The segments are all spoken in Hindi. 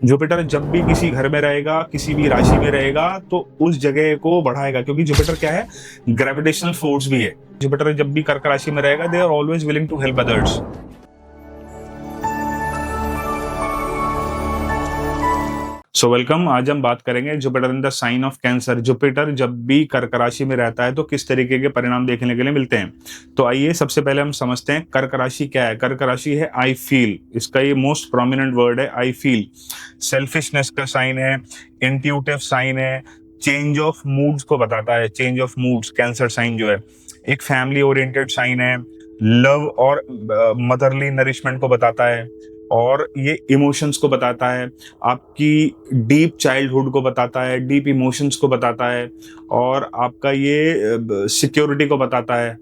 जुपिटर जब भी किसी घर में रहेगा, किसी भी राशि में रहेगा, तो उस जगह को बढ़ाएगा, क्योंकि जुपिटर क्या है, ग्रेविटेशनल फोर्स भी है। जुपिटर जब भी कर्क राशि में रहेगा, they are always willing to help others. So welcome. आज हम बात करेंगे Jupiter in the sign of Cancer. Jupiter जब भी कर्क राशि में रहता है तो किस तरीके के परिणाम देखने के लिए मिलते हैं। तो आइए सबसे पहले हम समझते हैं कर्क राशि क्या है। कर्क राशि है आई फील, इसका ये मोस्ट प्रोमिनेंट वर्ड है आई फील। सेल्फिशनेस का साइन है, इंट्यूटिव साइन है, चेंज ऑफ मूड्स को बताता है। Change of moods Cancer sign जो है, एक फैमिली ओरिएंटेड साइन है, लव और मदरली नरिशमेंट को बताता है, और ये इमोशंस को बताता है, आपकी डीप चाइल्डहुड को बताता है, डीप इमोशंस को बताता है, और आपका ये सिक्योरिटी को बताता है,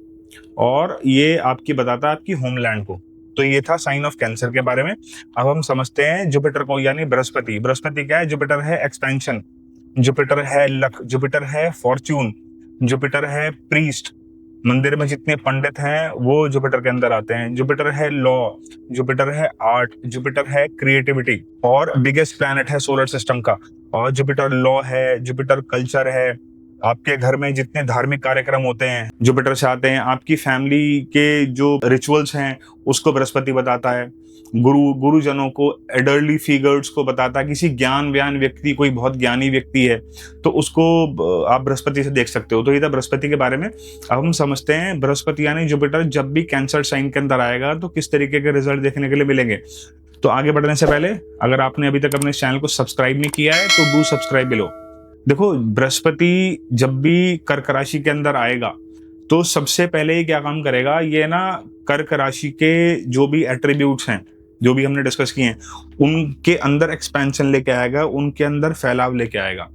और ये आपकी बताता है आपकी होमलैंड को। तो ये था साइन ऑफ कैंसर के बारे में। अब हम समझते हैं जुपिटर को, यानी बृहस्पति। बृहस्पति क्या है? जुपिटर है एक्सपेंशन, जुपिटर है लक, जुपिटर है फॉर्च्यून, जुपिटर है प्रीस्ट। मंदिर में जितने पंडित हैं वो जुपिटर के अंदर आते हैं। जुपिटर है लॉ, जुपिटर है आर्ट, जुपिटर है क्रिएटिविटी, और बिगेस्ट प्लैनेट है सोलर सिस्टम का। और जुपिटर लॉ है, जुपिटर कल्चर है। आपके घर में जितने धार्मिक कार्यक्रम होते हैं जुपिटर से आते हैं। आपकी फैमिली के जो रिचुअल्स हैं उसको बृहस्पति बताता है। गुरुजनों को, एडल्टली फिगर्स को बताता है। किसी ज्ञान व्यक्ति, कोई बहुत ज्ञानी व्यक्ति है तो उसको आप बृहस्पति से देख सकते हो। तो ये था बृहस्पति के बारे में। अब हम समझते हैं बृहस्पति यानी जुपिटर जब भी कैंसर साइन के अंदर आएगा तो किस तरीके के रिजल्ट देखने के लिए मिलेंगे। तो आगे बढ़ने से पहले अगर आपने अभी तक अपने चैनल को सब्सक्राइब नहीं किया है तो डू सब्सक्राइब बिलो। देखो, बृहस्पति जब भी कर्क राशि के अंदर आएगा तो सबसे पहले ये क्या काम करेगा, ये ना कर्क राशि के जो भी एट्रीब्यूट्स हैं, जो भी हमने डिस्कस किए हैं, उनके अंदर एक्सपेंशन लेके आएगा, उनके अंदर फैलाव लेके आएगा।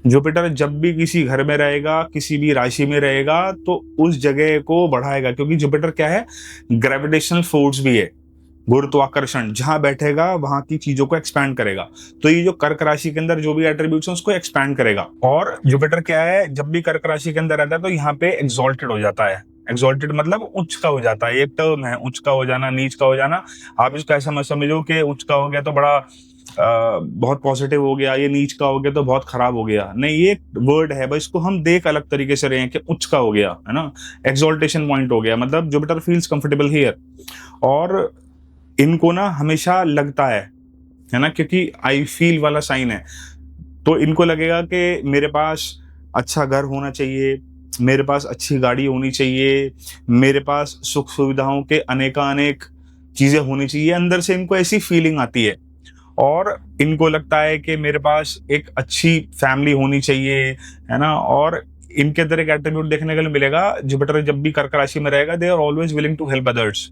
जुपिटर जब भी किसी घर में रहेगा, किसी भी राशि में रहेगा, तो उस जगह को बढ़ाएगा, क्योंकि जुपिटर क्या है, ग्रेविटेशनल फोर्स भी है, गुरुत्वाकर्षण। जहां बैठेगा वहां की चीजों को एक्सपैंड करेगा। तो ये जो कर्क राशि के अंदर जो भी एट्रीब्यूट्स हैं उसको एक्सपैंड करेगा। और जुपिटर क्या है, जब भी कर्क राशि के अंदर रहता है तो यहाँ पे एक्सॉल्टेड हो जाता है। एक्सॉल्टेड मतलब उच्च का हो जाता है। एक टर्म है उच्च का हो जाना, नीच का हो जाना। आप इसको ऐसा मत समझो कि उच्च का हो गया तो बड़ा बहुत पॉजिटिव हो गया, ये नीच का हो गया तो बहुत खराब हो गया। नहीं, ये वर्ड है, बस इसको हम देख अलग तरीके से रहे हैं कि उच्च का हो गया है ना, एक्सॉल्टेशन पॉइंट हो गया, मतलब जुपिटर फील्स कंफर्टेबल हियर। और इनको ना हमेशा लगता है ना, क्योंकि आई फील वाला साइन है, तो इनको लगेगा कि मेरे पास अच्छा घर होना चाहिए, मेरे पास अच्छी गाड़ी होनी चाहिए, मेरे पास सुख सुविधाओं के अनेकानेक चीजें होनी चाहिए। अंदर से इनको ऐसी फीलिंग आती है। और इनको लगता है कि मेरे पास एक अच्छी फैमिली होनी चाहिए, है ना। और इनके अंदर एक एट्रीब्यूट देखने के लिए मिलेगा, जुपिटर जब भी कर्क राशि में रहेगा, they are always willing to help others.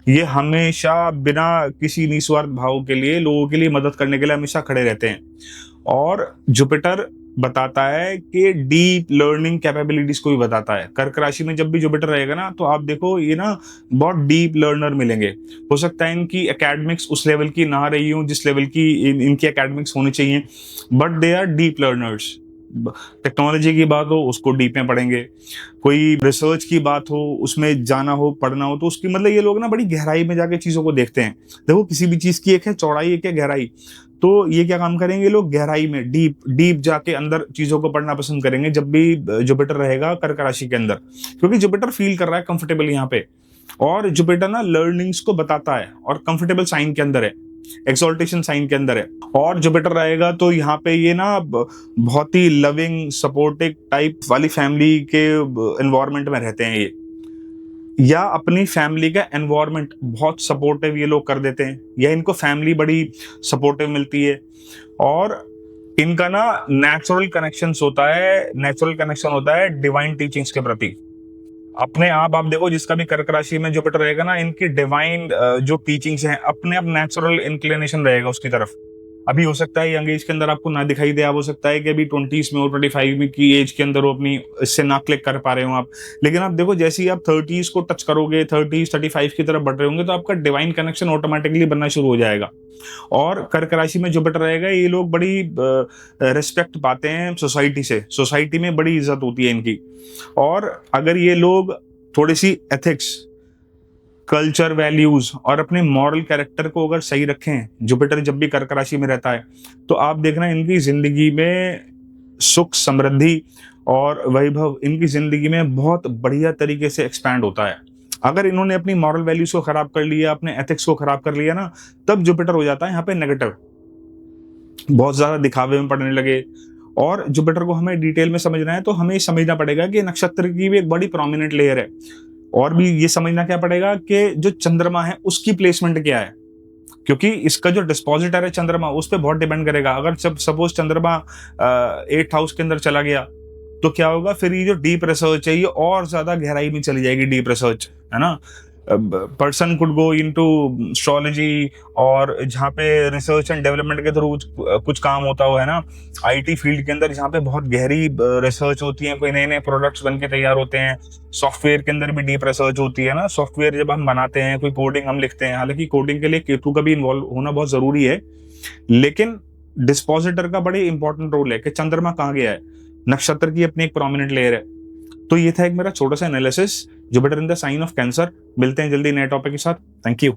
ये हमेशा बिना किसी निस्वार्थ भाव के लिए, लोगों के लिए मदद करने के लिए हमेशा खड़े रहते हैं। और जुपिटर बताता है कि डीप लर्निंग कैपेबिलिटीज को भी बताता है। कर्क राशि में जब भी जुपिटर रहेगा ना, तो आप देखो ये ना बहुत डीप लर्नर मिलेंगे। हो सकता है इनकी एकेडमिक्स उस लेवल की ना रही हो जिस लेवल की इनकी एकेडमिक्स होनी चाहिए, but they are deep learners. Technology की बात हो उसको डीप में पढ़ेंगे, कोई रिसर्च की बात हो, उसमें जाना हो, पढ़ना हो, तो उसकी मतलब ये लोग ना बड़ी गहराई में जाके चीजों को देखते हैं। देखो, किसी भी चीज की एक है चौड़ाई, एक है गहराई। तो ये क्या काम करेंगे, लोग गहराई में डीप डीप जाके अंदर चीजों को पढ़ना पसंद करेंगे जब भी जुपिटर रहेगा कर्क राशि के अंदर, क्योंकि जुपिटर फील कर रहा है कंफर्टेबल यहाँ पे। और जुपिटर ना लर्निंग्स को बताता है, और कंफर्टेबल साइन के अंदर है, एक्सॉल्टेशन साइन के अंदर है। और जुपिटर रहेगा तो यहाँ पे ये ना बहुत ही लविंग सपोर्टिव टाइप वाली फैमिली के एनवायरनमेंट में रहते हैं ये, या अपनी फैमिली का एनवायरनमेंट बहुत सपोर्टिव ये लोग कर देते हैं, या इनको फैमिली बड़ी सपोर्टिव मिलती है। और इनका ना नेचुरल कनेक्शन होता है डिवाइन टीचिंग्स के प्रति। अपने आप देखो, जिसका भी कर्क राशि में जुपिटर रहेगा ना, इनकी डिवाइन जो टीचिंग्स हैं, अपने आप नेचुरल इंक्लिनेशन रहेगा उसकी तरफ। अभी हो सकता है यंग एज के अंदर आपको ना दिखाई दे, आप हो सकता है कि अभी 20s में हो, 25 में की एज के अंदर हो, अपनी इससे ना क्लिक कर पा रहे हो आप। लेकिन आप देखो, जैसे ही आप 30s को टच करोगे, 30s 35 की तरफ बढ़ रहे होंगे, तो आपका डिवाइन कनेक्शन ऑटोमेटिकली बनना शुरू हो जाएगा। और कर्क राशि में जुपिटर रहेगा, ये लोग बड़ी रिस्पेक्ट पाते हैं सोसाइटी से, सोसाइटी में बड़ी इज्जत होती है इनकी। और अगर ये लोग थोड़ी सी एथिक्स, कल्चर, वैल्यूज और अपने मॉरल कैरेक्टर को अगर सही रखें, जुपिटर जब भी कर्क राशि में रहता है, तो आप देखना इनकी जिंदगी में सुख, समृद्धि और वैभव इनकी जिंदगी में बहुत बढ़िया तरीके से एक्सपैंड होता है। अगर इन्होंने अपनी मॉरल वैल्यूज को खराब कर लिया, अपने एथिक्स को खराब कर लिया ना, तब जुपिटर हो जाता है यहाँ पे नेगेटिव, बहुत ज्यादा दिखावे में पड़ने लगे। और जुपिटर को हमें डिटेल में समझना है तो हमें समझना पड़ेगा कि नक्षत्र की भी एक बड़ी प्रोमिनेंट लेयर है, और भी ये समझना क्या पड़ेगा कि जो चंद्रमा है उसकी प्लेसमेंट क्या है, क्योंकि इसका जो डिस्पोजिटर है चंद्रमा उस पर बहुत डिपेंड करेगा। अगर जब सपोज चंद्रमा 8th हाउस के अंदर चला गया तो क्या होगा, फिर ये जो डीप रिसर्च है ये और ज्यादा गहराई में चली जाएगी, डीप रिसर्च है ना। Person could go into astrology, और जहाँ पे रिसर्च एंड डेवलपमेंट के थ्रू कुछ काम होता हो, है ना, आईटी फील्ड के अंदर जहाँ पे बहुत गहरी रिसर्च होती है, कोई नए नए प्रोडक्ट्स बन के तैयार होते हैं। सॉफ्टवेयर के अंदर भी डीप रिसर्च होती है ना, सॉफ्टवेयर जब हम बनाते हैं, कोई कोडिंग हम लिखते हैं, हालांकि कोडिंग के लिए केतु का भी इन्वॉल्व होना बहुत जरूरी है, लेकिन डिस्पोजिटर का बड़े इंपॉर्टेंट रोल है कि चंद्रमा कहाँ गया है, नक्षत्र की अपनी एक प्रोमिनेंट लेयर है। तो ये था एक मेरा छोटा सा analysis Jupiter in the sign of Cancer. मिलते हैं जल्दी नए टॉपिक के साथ। Thank you.